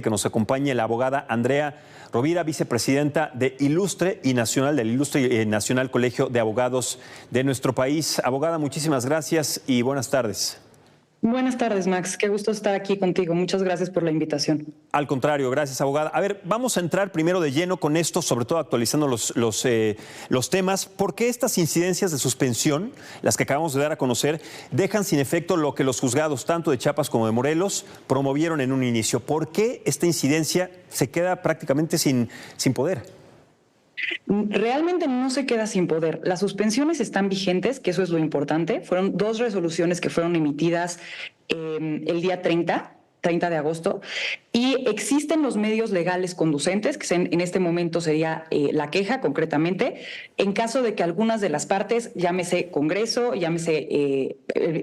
Que nos acompañe la abogada Andrea Rovira, vicepresidenta de Ilustre y Nacional, del Ilustre y Nacional Colegio de Abogados de nuestro país. Abogada, muchísimas gracias y buenas tardes. Buenas tardes, Max. Qué gusto estar aquí contigo. Muchas gracias por la invitación. Al contrario, gracias, abogada. A ver, vamos a entrar primero de lleno con esto, sobre todo actualizando los temas. ¿Por qué estas incidencias de suspensión, las que acabamos de dar a conocer, dejan sin efecto lo que los juzgados, tanto de Chiapas como de Morelos, promovieron en un inicio? ¿Por qué esta incidencia se queda prácticamente sin poder? Realmente no se queda sin poder. Las suspensiones están vigentes, que eso es lo importante. Fueron 2 resoluciones que fueron emitidas el día 30 de agosto, y existen los medios legales conducentes, que en este momento sería la queja concretamente, en caso de que algunas de las partes, llámese Congreso, llámese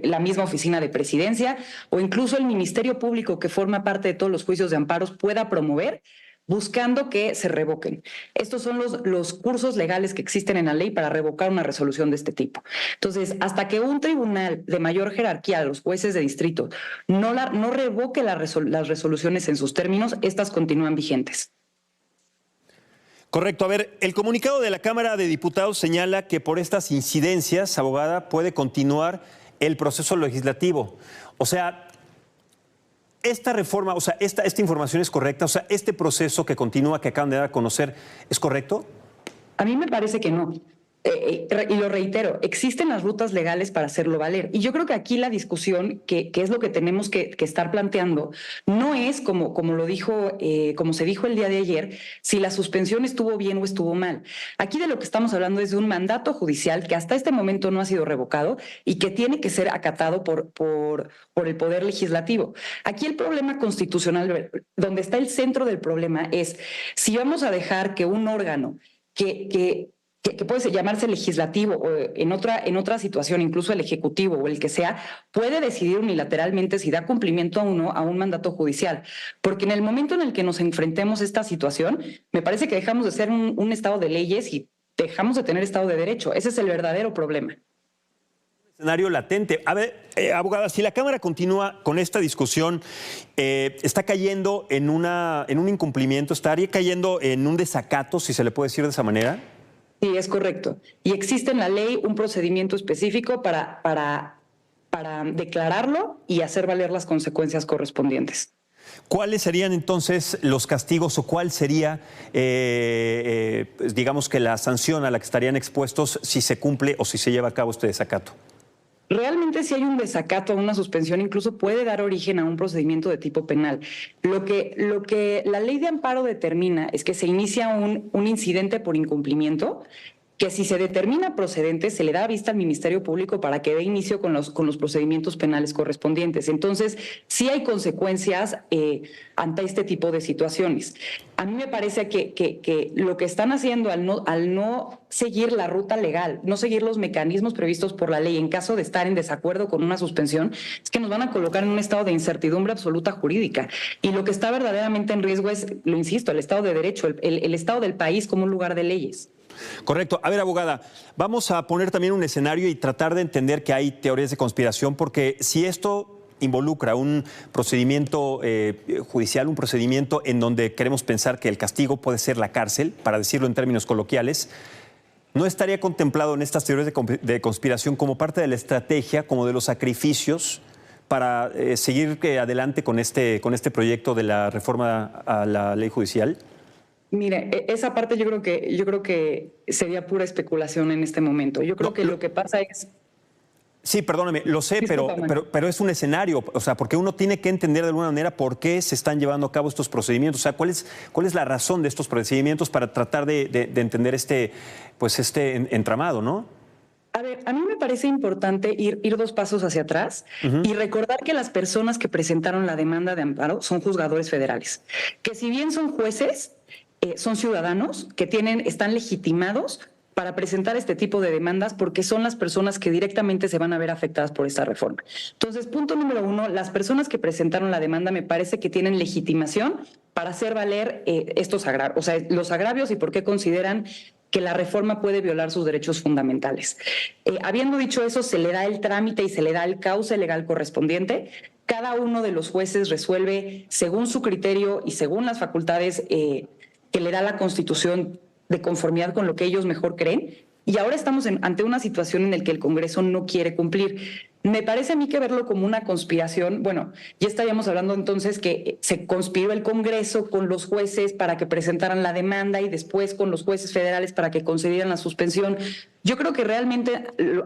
la misma oficina de presidencia o incluso el Ministerio Público, que forma parte de todos los juicios de amparos, pueda promover buscando que se revoquen. Estos son los cursos legales que existen en la ley para revocar una resolución de este tipo. Entonces, hasta que un tribunal de mayor jerarquía, los jueces de distrito, no revoque las resoluciones en sus términos, estas continúan vigentes. Correcto. A ver, el comunicado de la Cámara de Diputados señala que por estas incidencias, abogada, puede continuar el proceso legislativo. O sea, esta reforma, o sea, esta información es correcta, o sea, este proceso que continúa, que acaban de dar a conocer, ¿es correcto? A mí me parece que no. Y lo reitero, existen las rutas legales para hacerlo valer. Y yo creo que aquí la discusión, que es lo que tenemos que estar planteando, no es como se dijo el día de ayer, si la suspensión estuvo bien o estuvo mal. Aquí de lo que estamos hablando es de un mandato judicial que hasta este momento no ha sido revocado y que tiene que ser acatado por el Poder Legislativo. Aquí el problema constitucional, donde está el centro del problema, es si vamos a dejar que un órgano que puede llamarse legislativo o en otra situación, incluso el ejecutivo o el que sea, puede decidir unilateralmente si da cumplimiento a un mandato judicial. Porque en el momento en el que nos enfrentemos a esta situación, me parece que dejamos de ser un Estado de leyes y dejamos de tener Estado de Derecho. Ese es el verdadero problema. Escenario latente. A ver, abogada, si la Cámara continúa con esta discusión, está cayendo en un incumplimiento, estaría cayendo en un desacato, si se le puede decir de esa manera. Sí, es correcto. Y existe en la ley un procedimiento específico para declararlo y hacer valer las consecuencias correspondientes. ¿Cuáles serían entonces los castigos o cuál sería, digamos que la sanción a la que estarían expuestos si se cumple o si se lleva a cabo este desacato? Realmente si hay un desacato a una suspensión, incluso puede dar origen a un procedimiento de tipo penal. Lo que la ley de amparo determina es que se inicia un incidente por incumplimiento, que si se determina procedente, se le da vista al Ministerio Público para que dé inicio con los procedimientos penales correspondientes. Entonces, sí hay consecuencias ante este tipo de situaciones. A mí me parece que lo que están haciendo al no seguir la ruta legal, no seguir los mecanismos previstos por la ley en caso de estar en desacuerdo con una suspensión, es que nos van a colocar en un estado de incertidumbre absoluta jurídica. Y lo que está verdaderamente en riesgo es, lo insisto, el Estado de Derecho, el Estado del país como un lugar de leyes. Correcto. A ver, abogada, vamos a poner también un escenario y tratar de entender que hay teorías de conspiración, porque si esto involucra un procedimiento judicial, un procedimiento en donde queremos pensar que el castigo puede ser la cárcel, para decirlo en términos coloquiales, ¿no estaría contemplado en estas teorías de conspiración como parte de la estrategia, como de los sacrificios para seguir adelante con este proyecto de la reforma a la ley judicial? Mire, esa parte yo creo que sería pura especulación en este momento. Yo creo que lo que pasa es... Sí, perdóname, lo sé, pero es un escenario, o sea, porque uno tiene que entender de alguna manera por qué se están llevando a cabo estos procedimientos, o sea, cuál es la razón de estos procedimientos para tratar de entender este entramado, ¿no? A ver, a mí me parece importante ir 2 pasos hacia atrás y recordar que las personas que presentaron la demanda de amparo son juzgadores federales, que si bien son jueces, son ciudadanos que están legitimados para presentar este tipo de demandas porque son las personas que directamente se van a ver afectadas por esta reforma. Entonces, punto número 1, las personas que presentaron la demanda me parece que tienen legitimación para hacer valer estos agravios, o sea, los agravios y por qué consideran que la reforma puede violar sus derechos fundamentales. Habiendo dicho eso, se le da el trámite y se le da el cauce legal correspondiente. cada uno de los jueces resuelve según su criterio y según las facultades que le da la Constitución de conformidad con lo que ellos mejor creen. Y ahora estamos ante una situación en la que el Congreso no quiere cumplir. Me parece a mí que verlo como una conspiración, bueno, ya estaríamos hablando entonces que se conspiró el Congreso con los jueces para que presentaran la demanda y después con los jueces federales para que concedieran la suspensión. Yo creo que realmente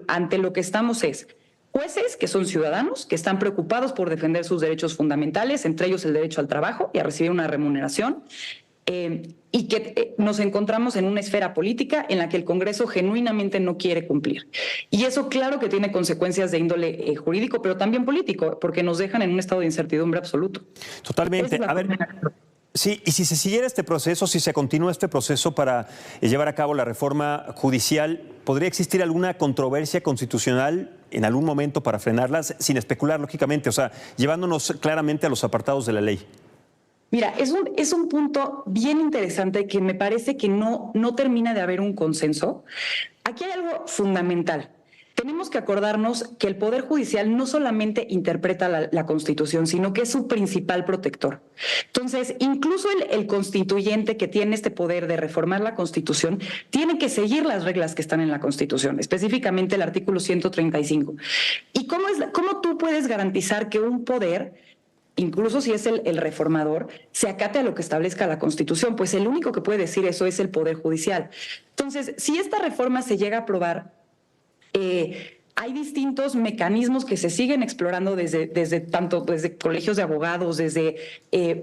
ante lo que estamos es jueces que son ciudadanos, que están preocupados por defender sus derechos fundamentales, entre ellos el derecho al trabajo y a recibir una remuneración, y que nos encontramos en una esfera política en la que el Congreso genuinamente no quiere cumplir. Y eso claro que tiene consecuencias de índole jurídico, pero también político, porque nos dejan en un estado de incertidumbre absoluto. Totalmente. A ver, sí, y si se siguiera este proceso, si se continúa este proceso para llevar a cabo la reforma judicial, ¿podría existir alguna controversia constitucional en algún momento para frenarlas, sin especular, lógicamente, o sea, llevándonos claramente a los apartados de la ley? Mira, es un punto bien interesante que me parece que no termina de haber un consenso. Aquí hay algo fundamental. Tenemos que acordarnos que el Poder Judicial no solamente interpreta la Constitución, sino que es su principal protector. Entonces, incluso el constituyente que tiene este poder de reformar la Constitución tiene que seguir las reglas que están en la Constitución, específicamente el artículo 135. ¿Y cómo tú puedes garantizar que un poder, incluso si es el reformador, se acate a lo que establezca la Constitución? Pues el único que puede decir eso es el Poder Judicial. Entonces, si esta reforma se llega a aprobar, hay distintos mecanismos que se siguen explorando desde colegios de abogados, desde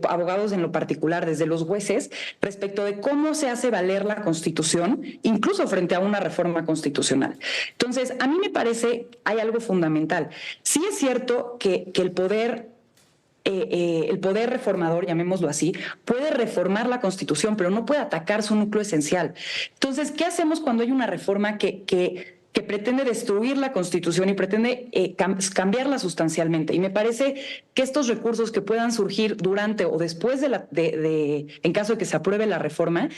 abogados en lo particular, desde los jueces, respecto de cómo se hace valer la Constitución, incluso frente a una reforma constitucional. Entonces, a mí me parece hay algo fundamental. Sí es cierto que el poder reformador, llamémoslo así, puede reformar la Constitución, pero no puede atacar su núcleo esencial. Entonces, ¿qué hacemos cuando hay una reforma que pretende destruir la Constitución y pretende cambiarla sustancialmente? Y me parece que estos recursos que puedan surgir durante o después en caso de que se apruebe la reforma,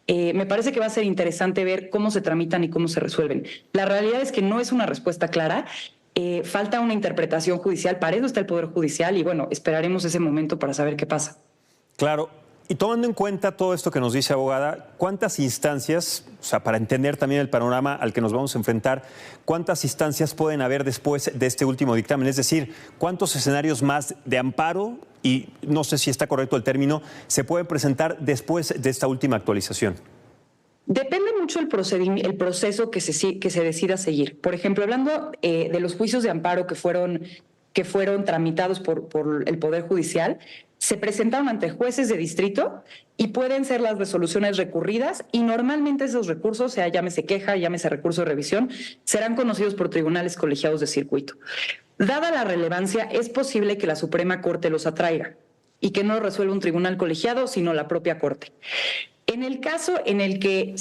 me parece que va a ser interesante ver cómo se tramitan y cómo se resuelven. La realidad es que no es una respuesta clara. Falta una interpretación judicial, para eso está el Poder Judicial y bueno, esperaremos ese momento para saber qué pasa. Claro, y tomando en cuenta todo esto que nos dice, abogada, ¿cuántas instancias, o sea, para entender también el panorama al que nos vamos a enfrentar, cuántas instancias pueden haber después de este último dictamen? Es decir, ¿cuántos escenarios más de amparo, y no sé si está correcto el término, se pueden presentar después de esta última actualización? Depende mucho el proceso que se decida seguir. Por ejemplo, hablando de los juicios de amparo que fueron tramitados por el Poder Judicial, se presentaron ante jueces de distrito y pueden ser las resoluciones recurridas y normalmente esos recursos, sea llámese queja, llámese recurso de revisión, serán conocidos por tribunales colegiados de circuito. Dada la relevancia, es posible que la Suprema Corte los atraiga y que no lo resuelva un tribunal colegiado, sino la propia Corte. En el caso en el que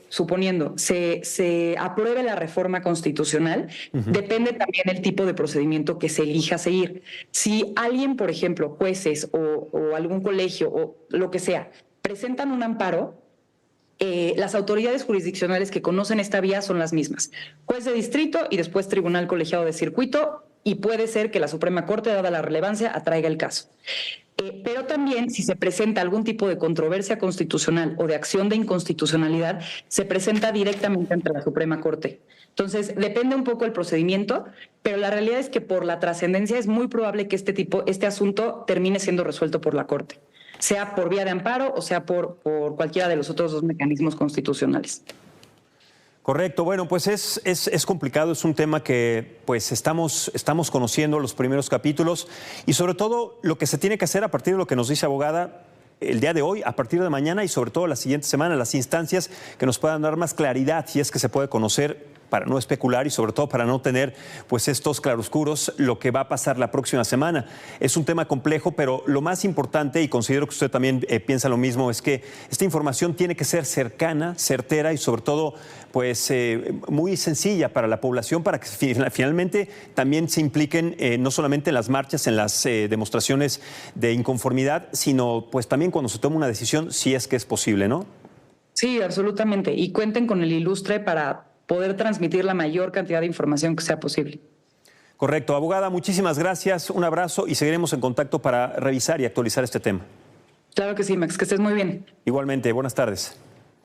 suponiendo se apruebe la reforma constitucional, depende también el tipo de procedimiento que se elija seguir. Si alguien, por ejemplo, jueces o algún colegio o lo que sea, presentan un amparo, las autoridades jurisdiccionales que conocen esta vía son las mismas. Juez de distrito y después tribunal colegiado de circuito, y puede ser que la Suprema Corte, dada la relevancia, atraiga el caso. Pero también, si se presenta algún tipo de controversia constitucional o de acción de inconstitucionalidad, se presenta directamente ante la Suprema Corte. Entonces, depende un poco el procedimiento, pero la realidad es que por la trascendencia es muy probable que este asunto termine siendo resuelto por la Corte, sea por vía de amparo o sea por cualquiera de los otros dos mecanismos constitucionales. Correcto, bueno, pues es complicado, es un tema que pues estamos conociendo los primeros capítulos y sobre todo lo que se tiene que hacer a partir de lo que nos dice, abogada, el día de hoy, a partir de mañana y sobre todo la siguiente semana, las instancias que nos puedan dar más claridad si es que se puede conocer, para no especular y sobre todo para no tener pues estos claroscuros, lo que va a pasar la próxima semana. Es un tema complejo, pero lo más importante, y considero que usted también piensa lo mismo, es que esta información tiene que ser cercana, certera y sobre todo pues muy sencilla para la población, para que finalmente también se impliquen no solamente en las marchas, en las demostraciones de inconformidad, sino pues también cuando se toma una decisión, si es que es posible, ¿no? Sí, absolutamente. Y cuenten con el ilustre para poder transmitir la mayor cantidad de información que sea posible. Correcto. Abogada, muchísimas gracias, un abrazo y seguiremos en contacto para revisar y actualizar este tema. Claro que sí, Max, que estés muy bien. Igualmente, buenas tardes.